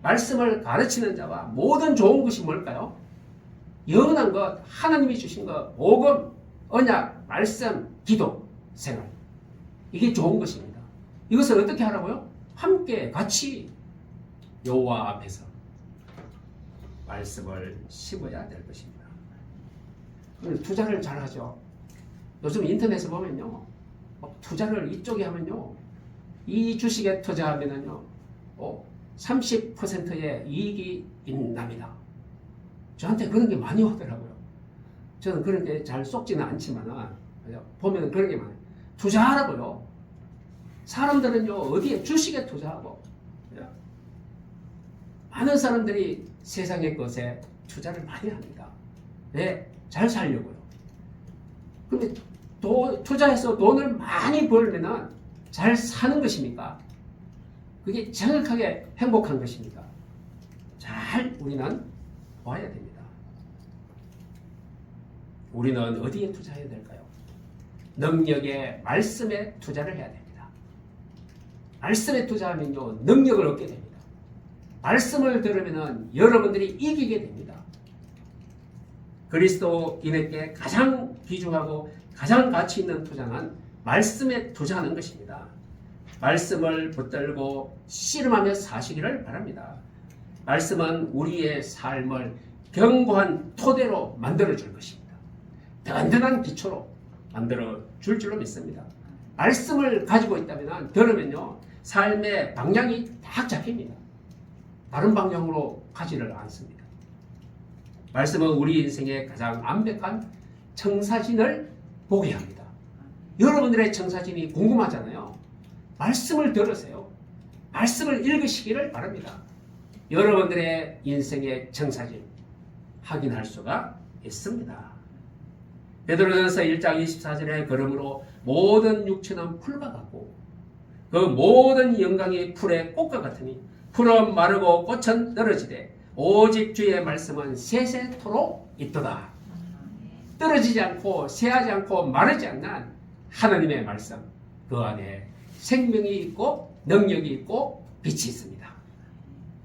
말씀을 가르치는 자와 모든 좋은 것이 뭘까요? 영원한 것, 하나님이 주신 것, 복음, 언약, 말씀, 기도, 생활. 이게 좋은 것입니다. 이것을 어떻게 하라고요? 함께 같이 여호와 앞에서 말씀을 심어야 될 것입니다. 투자를 잘 하죠. 요즘 인터넷에 보면요, 투자를 이쪽에 하면요, 이 주식에 투자하면은요, 30%의 이익이 납니다. 저한테 그런 게 많이 오더라고요. 저는 그런 게 잘 속지는 않지만, 보면 그런 게 많아요. 투자하라고요. 사람들은요, 어디에 주식에 투자하고, 많은 사람들이 세상의 것에 투자를 많이 합니다. 왜? 잘 살려고요. 근데 투자해서 돈을 많이 벌면 잘 사는 것입니까? 그게 정확하게 행복한 것입니까? 잘 우리는 봐야 됩니다. 우리는 어디에 투자해야 될까요? 능력의 말씀에 투자를 해야 됩니다. 말씀에 투자하면요, 능력을 얻게 됩니다. 말씀을 들으면 여러분들이 이기게 됩니다. 그리스도인에게 가장 귀중하고 가장 가치 있는 투자는 말씀에 투자하는 것입니다. 말씀을 붙들고 씨름하며 사시기를 바랍니다. 말씀은 우리의 삶을 견고한 토대로 만들어줄 것입니다. 든든한 기초로 만들어줄 줄로 믿습니다. 말씀을 가지고 있다면 들으면요, 삶의 방향이 딱 잡힙니다. 다른 방향으로 가지를 않습니다. 말씀은 우리 인생의 가장 완벽한 청사진을 보게 합니다. 여러분들의 청사진이 궁금하잖아요. 말씀을 들으세요. 말씀을 읽으시기를 바랍니다. 여러분들의 인생의 청사진 확인할 수가 있습니다. 베드로전서 1장 24절에 그러므로 모든 육체는 풀과 같고 그 모든 영광이 풀의 꽃과 같으니 풀은 마르고 꽃은 떨어지되 오직 주의 말씀은 세세토록 있도다. 떨어지지 않고 새하지 않고 마르지 않는 하나님의 말씀, 그 안에 생명이 있고 능력이 있고 빛이 있습니다.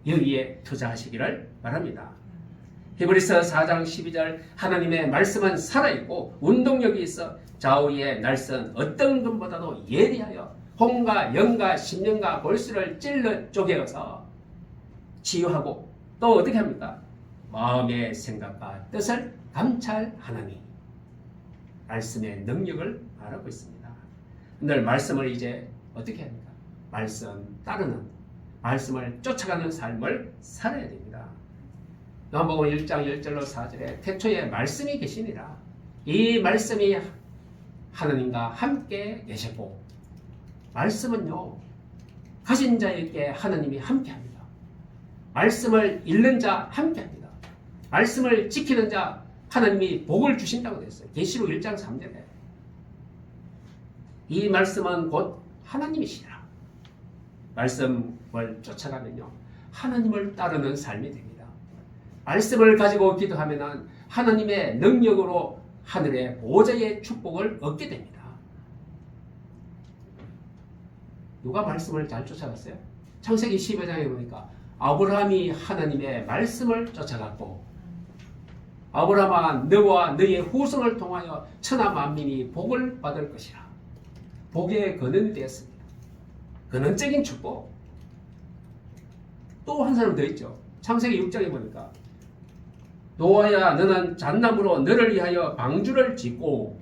여기에 투자하시기를 바랍니다. 히브리서 4장 12절 하나님의 말씀은 살아있고 운동력이 있어 좌우의 날선 어떤 것보다도 예리하여 홍과 영과 심령과 골수를 찔러 쪼개어서 치유하고 또 어떻게 합니까? 마음의 생각과 뜻을 감찰하나니 말씀의 능력을 말하고 있습니다. 늘 말씀을 이제 어떻게 합니까? 말씀 따르는 말씀을 쫓아가는 삶을 살아야 됩니다. 요한복음 1장 1절로 4절에 태초에 말씀이 계시니라. 이 말씀이 하나님과 함께 계셨고 말씀은요 가진 자에게 하나님이 함께합니다. 말씀을 읽는 자 함께합니다. 말씀을 지키는 자 하나님이 복을 주신다고 되어 있어요. 계시록 1장 3절에 이 말씀은 곧 하나님이시라. 말씀을 쫓아가면요 하나님을 따르는 삶이 됩니다. 말씀을 가지고 기도하면 하나님의 능력으로 하늘의 보좌의 축복을 얻게 됩니다. 누가 말씀을 잘 쫓아갔어요? 창세기 15장에 보니까 아브라함이 하나님의 말씀을 쫓아갔고 아브라함아 너와 너의 후손을 통하여 천하 만민이 복을 받을 것이라. 복의 근원이 되었습니다. 근원적인 축복. 또 한 사람 더 있죠. 창세기 6장에 보니까 노아야 너는 잣나무로 너를 위하여 방주를 짓고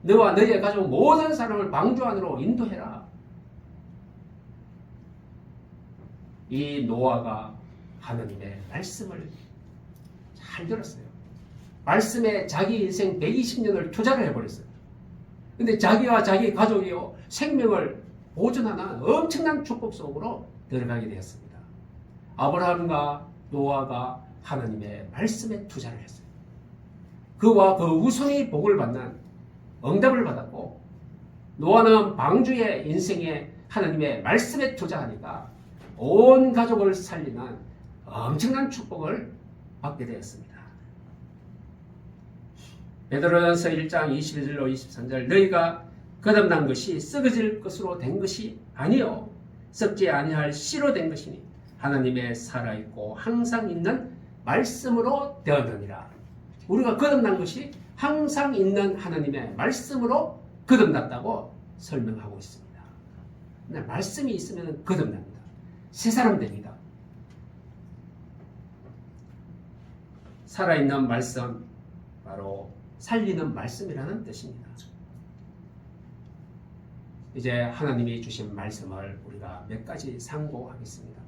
너와 너의 가족 모든 사람을 방주 안으로 인도해라. 이 노아가 하나님의 말씀을 잘 들었어요. 말씀에 자기 인생 120년을 투자를 해버렸어요. 근데 자기와 자기 가족이요 생명을 보존하는 엄청난 축복 속으로 들어가게 되었습니다. 아브라함과 노아가 하나님의 말씀에 투자를 했어요. 그와 그 후손이 복을 받는 응답을 받았고 노아는 방주의 인생에 하나님의 말씀에 투자하니까 온 가족을 살리는 엄청난 축복을 받게 되었습니다. 베드로전서 1장 21절로 23절 너희가 거듭난 것이 썩어질 것으로 된 것이 아니요 썩지 아니할 씨로 된 것이니 하나님의 살아있고 항상 있는 말씀으로 되었느니라. 우리가 거듭난 것이 항상 있는 하나님의 말씀으로 거듭났다고 설명하고 있습니다. 말씀이 있으면 거듭납니다. 새 사람 됩니다. 살아있는 말씀, 바로 살리는 말씀이라는 뜻입니다. 이제 하나님이 주신 말씀을 우리가 몇 가지 상고하겠습니다.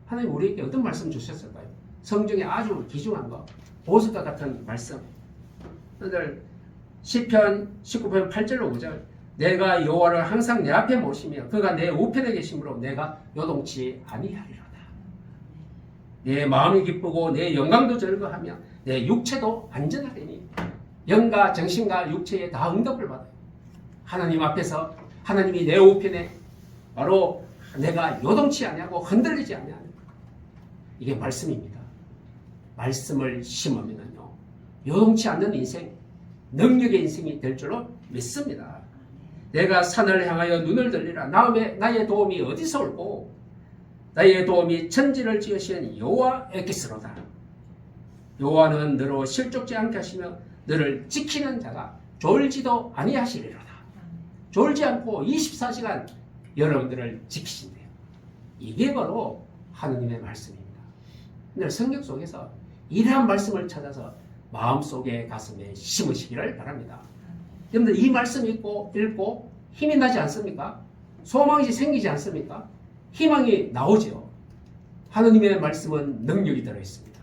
하나님 우리에게 어떤 말씀 주셨을까요? 성경에 아주 귀중한 거, 보석과 같은 말씀. 오늘 시편 19편 8절로 5절 내가 여호와를 항상 내 앞에 모시며 그가 내 우편에 계심으로 내가 요동치 아니하리로다. 내 마음이 기쁘고 내 영광도 즐거하며 내 육체도 안전하리니 영과 정신과 육체에 다 응답을 받아요. 하나님 앞에서 하나님이 내 우편에 바로 내가 요동치 아니하고 흔들리지 아니하는 이게 말씀입니다. 말씀을 심으면요 요동치 않는 인생, 능력의 인생이 될 줄로 믿습니다. 내가 산을 향하여 눈을 들리라. 나의 도움이 어디서 올고 나의 도움이 천지를 지으신 여호와에게서로다. 여호와는 너로 실족지 않게 하시며 너를 지키는 자가 졸지도 아니하시리로다. 졸지 않고 24시간 여러분들을 지키신대요. 이게 바로 하느님의 말씀입니다. 오늘 성경 속에서 이러한 말씀을 찾아서 마음속에 가슴에 심으시기를 바랍니다. 여러분들 이 말씀 읽고 힘이 나지 않습니까? 소망이 생기지 않습니까? 희망이 나오죠. 하느님의 말씀은 능력이 들어있습니다.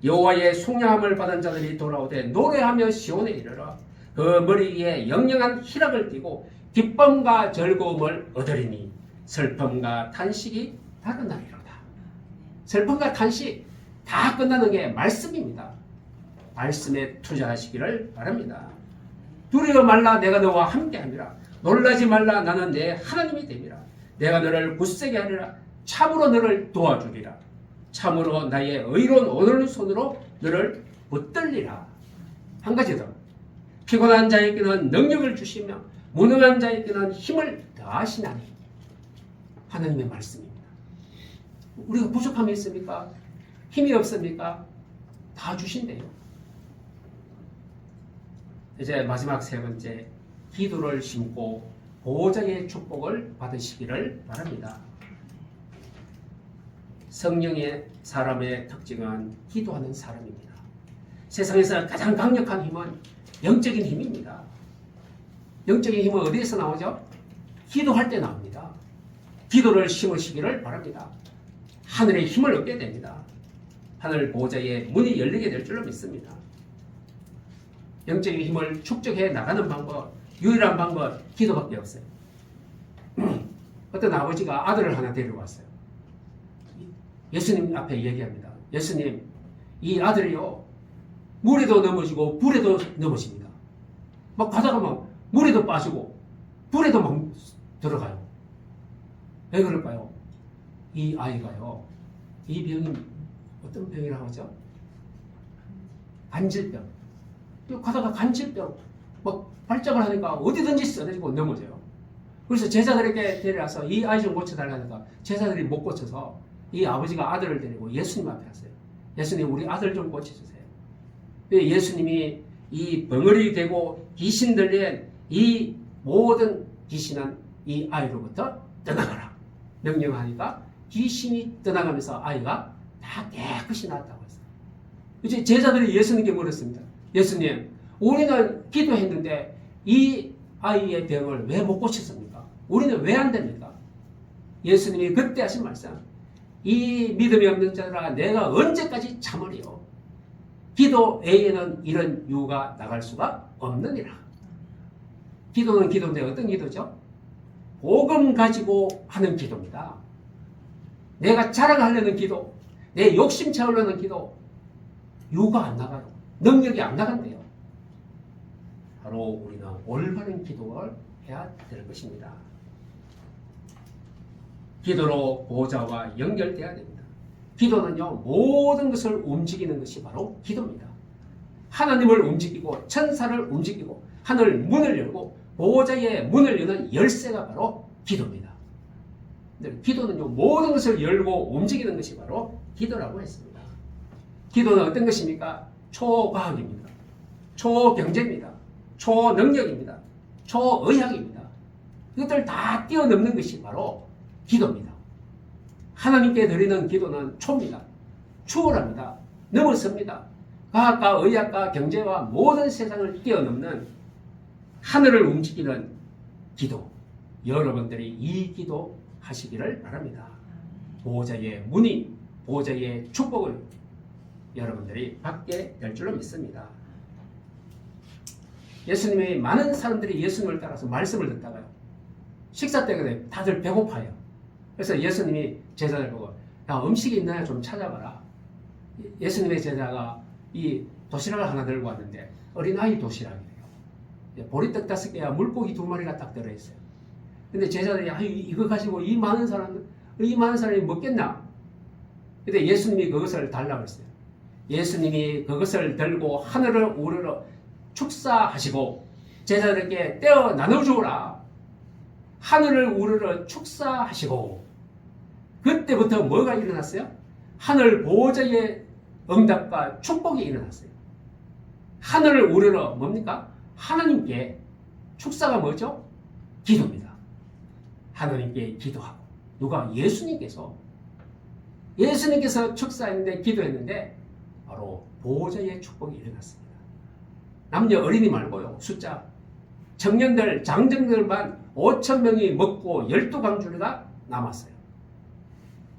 여호와의 속량함을 받은 자들이 돌아오되 노래하며 시온에 이르러 그 머리 위에 영영한 희락을 띠고 기쁨과 즐거움을 얻으리니 슬픔과 탄식이 다 끝나리로다. 슬픔과 탄식 다 끝나는 게 말씀입니다. 말씀에 투자하시기를 바랍니다. 두려워 말라 내가 너와 함께하니라. 놀라지 말라 나는 내 하나님이 됨이라. 내가 너를 굳세게 하리라. 참으로 너를 도와주리라. 참으로 나의 의로운 오른손으로 너를 붙들리라. 한 가지 더. 피곤한 자에게는 능력을 주시며 무능한 자에게는 힘을 더하시나니. 하나님의 말씀입니다. 우리가 부족함이 있습니까? 힘이 없습니까? 다 주신대요. 이제 마지막 세 번째, 기도를 심고 보호자의 축복을 받으시기를 바랍니다. 성령의 사람의 특징은 기도하는 사람입니다. 세상에서 가장 강력한 힘은 영적인 힘입니다. 영적인 힘은 어디에서 나오죠? 기도할 때 나옵니다. 기도를 심으시기를 바랍니다. 하늘의 힘을 얻게 됩니다. 하늘 보호자의 문이 열리게 될 줄로 믿습니다. 영적인 힘을 축적해 나가는 방법, 유일한 방법, 기도밖에 없어요. 어떤 아버지가 아들을 하나 데려왔어요. 예수님 앞에 얘기합니다. 예수님, 이 아들이요, 물에도 넘어지고 불에도 넘어집니다. 막 가다가 막 물에도 빠지고 불에도 막 들어가요. 왜 그럴까요? 이 아이가요, 이 병이 어떤 병이라고 하죠? 간질병. 가다가 간질병, 막 발작을 하니까 어디든지 쓰러지고 넘어져요. 그래서 제자들에게 데려와서 이 아이 좀 고쳐달라니까 제자들이 못 고쳐서 이 아버지가 아들을 데리고 예수님 앞에 왔어요. 예수님, 우리 아들 좀 고쳐주세요. 예수님이 이 벙어리 되고 귀신 들린 이 모든 귀신은 이 아이로부터 떠나가라 명령하니까 귀신이 떠나가면서 아이가 다 깨끗이 나았다고 했어요. 이제 제자들이 예수님께 물었습니다. 예수님, 우리는 기도했는데 이 아이의 병을 왜 못 고쳤습니까? 우리는 왜 안 됩니까? 예수님이 그때 하신 말씀, 이 믿음이 없는 자들아 내가 언제까지 참으리요? 기도 외에는 이런 유가 나갈 수가 없느니라. 기도는 기도인데 어떤 기도죠? 복음 가지고 하는 기도입니다. 내가 자랑하려는 기도, 내 욕심 채우려는 기도, 유가 안 나가요. 능력이 안 나간대요. 바로 우리는 올바른 기도를 해야 될 것입니다. 기도로 보호자와 연결돼야 됩니다. 기도는요, 모든 것을 움직이는 것이 바로 기도입니다. 하나님을 움직이고 천사를 움직이고 하늘 문을 열고 보호자의 문을 여는 열쇠가 바로 기도입니다. 기도는요, 모든 것을 열고 움직이는 것이 바로 기도라고 했습니다. 기도는 어떤 것입니까? 초과학입니다. 초경제입니다. 초능력입니다. 초의학입니다. 이것들 다 뛰어넘는 것이 바로 기도입니다. 하나님께 드리는 기도는 초입니다. 추월합니다. 넘어섭니다. 과학과 의학과 경제와 모든 세상을 뛰어넘는 하늘을 움직이는 기도. 여러분들이 이 기도 하시기를 바랍니다. 보호자의 문의, 보호자의 축복을 여러분들이 받게 될 줄로 믿습니다. 예수님이 많은 사람들이 예수님을 따라서 말씀을 듣다가요, 식사 때문에 다들 배고파요. 그래서 예수님이 제자들 보고, 야, 음식이 있나요? 좀 찾아봐라. 예수님의 제자가 이 도시락을 하나 들고 왔는데 어린아이 도시락이에요. 보리떡 5개와 물고기 2마리가 딱 들어있어요. 근데 제자들이 이거 가지고 이 많은 사람이 먹겠나? 근데 예수님이 그것을 달라고 했어요. 예수님이 그것을 들고 하늘을 우러러 축사하시고 제자들에게 떼어 나눠주어라. 하늘을 우러러 축사하시고, 그때부터 뭐가 일어났어요? 하늘 보호자의 응답과 축복이 일어났어요. 하늘을 우러러 뭡니까? 하나님께. 축사가 뭐죠? 기도입니다. 하나님께 기도하고, 누가? 예수님께서 축사했는데 기도했는데 바로 보호자의 축복이 일어났습니다. 남녀 어린이 말고요, 숫자 청년들 장정들만 5,000명이 먹고 12강주리가 남았어요.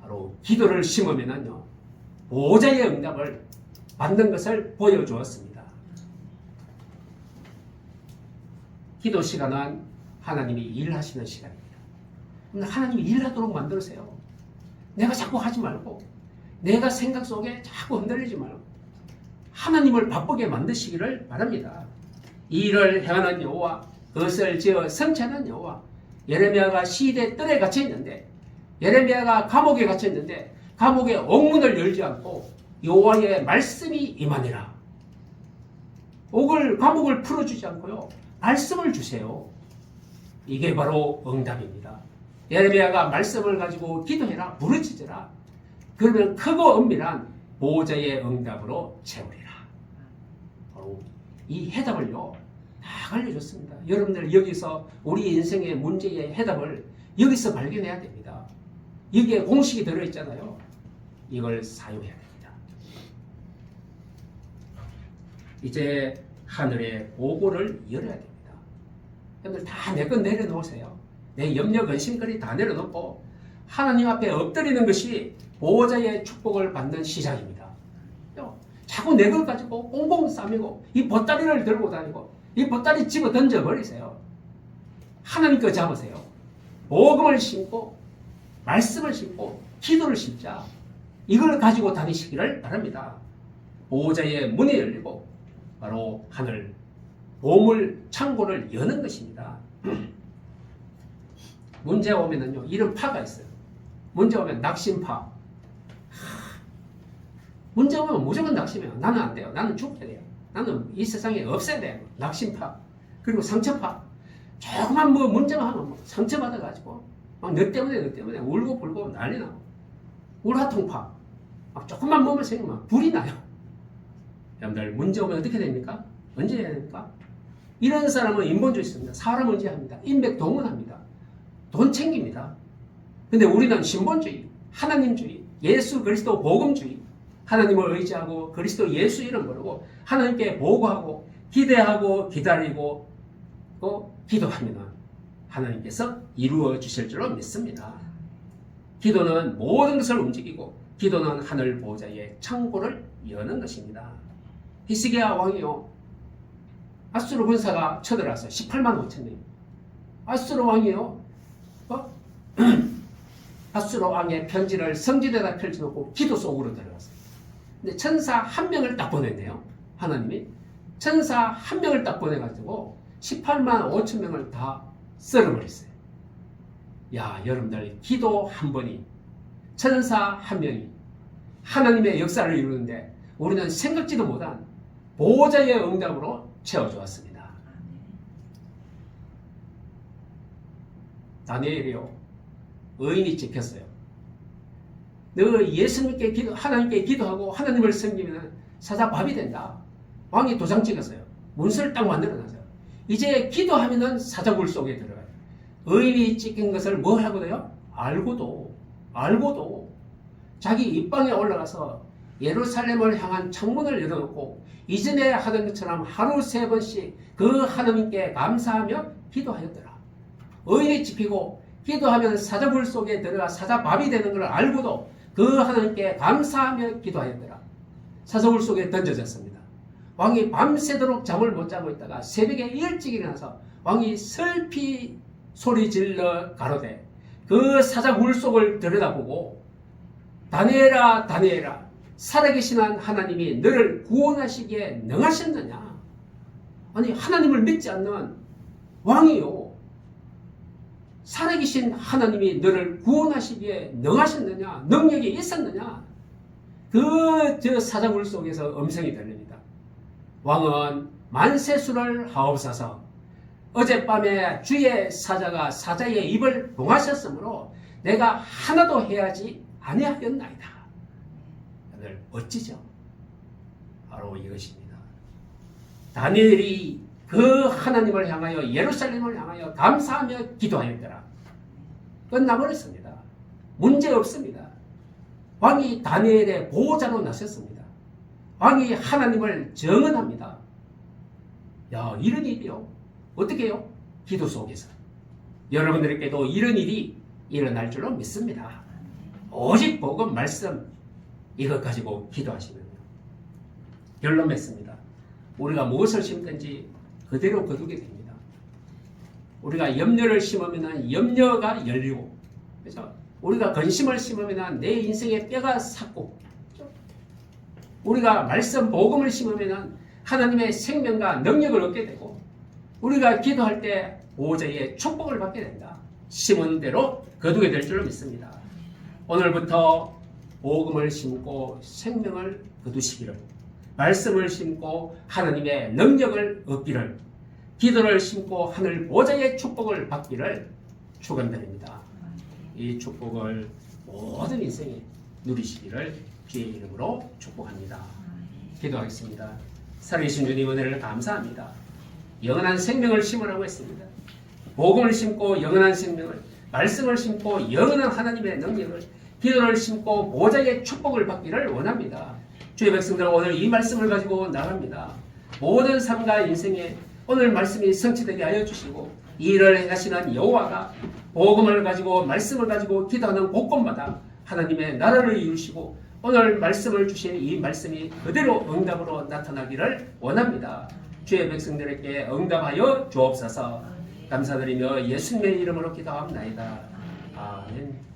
바로 기도를 심으면요, 보호자의 응답을 받는 것을 보여주었습니다. 기도 시간은 하나님이 일하시는 시간입니다. 하나님이 일하도록 만들으세요. 내가 자꾸 하지 말고, 내가 생각 속에 자꾸 흔들리지 말고 하나님을 바쁘게 만드시기를 바랍니다. 이 일을 행하는 여호와, 그것을 지어 성취하는 여호와. 예레미야가 시대 뜰에 갇혀 있는데, 예레미야가 감옥에 갇혀 있는데 감옥의 옥문을 열지 않고 여호와의 말씀이 임하니라. 감옥을 풀어주지 않고요, 말씀을 주세요. 이게 바로 응답입니다. 예레미야가 말씀을 가지고 기도해라, 부르짖으라. 그러면 크고 엄밀한 보호자의 응답으로 채우리라. 바로 이 해답을요 다 알려줬습니다. 여러분들 여기서 우리 인생의 문제의 해답을 여기서 발견해야 됩니다. 여기에 공식이 들어있잖아요. 이걸 사용해야 됩니다. 이제 하늘의 보고를 열어야 됩니다. 여러분들 다 내 것 내려놓으세요. 내 염려 근심거리 다 내려놓고 하나님 앞에 엎드리는 것이 보호자의 축복을 받는 시작입니다. 자꾸 내 것 가지고 꽁꽁 싸매고 이 보따리를 들고 다니고 이 보따리 집어 던져버리세요. 하나님 거 잡으세요. 복음을 심고 말씀을 심고 기도를 심자. 이걸 가지고 다니시기를 바랍니다. 보호자의 문이 열리고 바로 하늘 보물 창고를 여는 것입니다. 문제가 오면은요 이런 파가 있어요. 문제 오면 낙심파. 문제 오면 무조건 낙심해요. 나는 안 돼요. 나는 죽어야 돼요. 나는 이 세상에 없어야 돼요. 낙심파. 그리고 상처파. 조금만 뭐 문제가 하면 뭐 상처받아가지고 막 너 때문에 울고 불고 난리 나고. 울화통파. 막 조금만 몸을 생기면 막 불이 나요. 여러분들 문제 오면 어떻게 됩니까? 언제 해야 됩니까? 이런 사람은 인본주의입니다. 사람 의지합니다. 인백동원합니다. 돈 챙깁니다. 근데 우리는 신본주의, 하나님주의, 예수 그리스도 복음주의, 하나님을 의지하고 그리스도 예수 이름 부르고 하나님께 보고하고 기대하고 기다리고 또 기도하면 하나님께서 이루어 주실 줄로 믿습니다. 기도는 모든 것을 움직이고 기도는 하늘 보호자의 창고를 여는 것입니다. 히스기야 왕이요 아수르 군사가 쳐들어왔어요. 18만 5천 명. 아수르 왕이요 아수르 왕의 편지를 성지대에다 펼쳐놓고 기도 속으로 들어갔어요. 근데 천사 한 명을 딱 보냈네요. 하나님이 천사 한 명을 딱 보내가지고 18만 5천 명을 다 썰어버렸어요. 야, 여러분들 기도 한 번이 천사 한 명이 하나님의 역사를 이루는데 우리는 생각지도 못한 보호자의 응답으로 채워주었습니다. 다니엘이요 의인이 찍혔어요. 너 예수님께 하나님께 기도하고 하나님을 섬기면 사자밥이 된다. 왕이 도장 찍었어요. 문서를 딱 만들어놨어요. 이제 기도하면은 사자굴 속에 들어가요. 의인이 찍힌 것을 뭘 하거든요? 알고도 자기 입방에 올라가서 예루살렘을 향한 창문을 열어놓고 이전에 하던 것처럼 하루 3번씩 그 하나님께 감사하며 기도하였더라. 의인이 찍히고 기도하면 사자굴 속에 들어가 사자밥이 되는 걸 알고도 그 하나님께 감사하며 기도하였더라. 사자굴 속에 던져졌습니다. 왕이 밤새도록 잠을 못 자고 있다가 새벽에 일찍 일어나서 왕이 슬피 소리 질러 가로되 그 사자굴 속을 들여다보고 다니엘아 다니엘아 살아계신 하나님이 너를 구원하시기에 능하셨느냐. 아니 하나님을 믿지 않는 왕이요 살아계신 하나님이 너를 구원하시기에 능하셨느냐 능력이 있었느냐. 저 사자굴 속에서 음성이 들립니다. 왕은 만세수를 하옵소서. 어젯밤에 주의 사자가 사자의 입을 봉하셨으므로 내가 하나도 해야지 아니하였나이다. 여러분 멋지죠? 바로 이것입니다. 다니엘이 그 하나님을 향하여 예루살렘을 향하여 감사하며 기도하였더라. 끝나버렸습니다. 문제 없습니다. 왕이 다니엘의 보호자로 나섰습니다. 왕이 하나님을 정언합니다. 야, 이런 일이요. 어떻게 해요? 기도 속에서. 여러분들에게도 이런 일이 일어날 줄로 믿습니다. 오직 복음 말씀 이것 가지고 기도하시면 결론 맺습니다. 우리가 무엇을 심든지 그대로 거두게 됩니다. 우리가 염려를 심으면 염려가 열리고, 그렇죠? 우리가 근심을 심으면 내 인생의 뼈가 삭고, 우리가 말씀 복음을 심으면 하나님의 생명과 능력을 얻게 되고, 우리가 기도할 때 보호자의 축복을 받게 된다. 심은 대로 거두게 될 줄로 믿습니다. 오늘부터 복음을 심고 생명을 거두시기를, 말씀을 심고 하나님의 능력을 얻기를, 기도를 심고 하늘 보호자의 축복을 받기를 축원드립니다. 이 축복을 모든 인생에 누리시기를 주의 이름으로 축복합니다. 기도하겠습니다. 살아계신 주님 은혜를 감사합니다. 영원한 생명을 심으라고 했습니다. 복음을 심고 영원한 생명을, 말씀을 심고 영원한 하나님의 능력을, 기도를 심고 보좌의 축복을 받기를 원합니다. 주의 백성들 오늘 이 말씀을 가지고 나갑니다. 모든 삶과 인생에 오늘 말씀이 성취되게 하여 주시고 이 일을 행하시는 여호와가 복음을 가지고 말씀을 가지고 기도하는 곳곳마다 하나님의 나라를 이루시고 오늘 말씀을 주신 이 말씀이 그대로 응답으로 나타나기를 원합니다. 주의 백성들에게 응답하여 주옵소서. 감사드리며 예수님의 이름으로 기도합나이다. 아멘.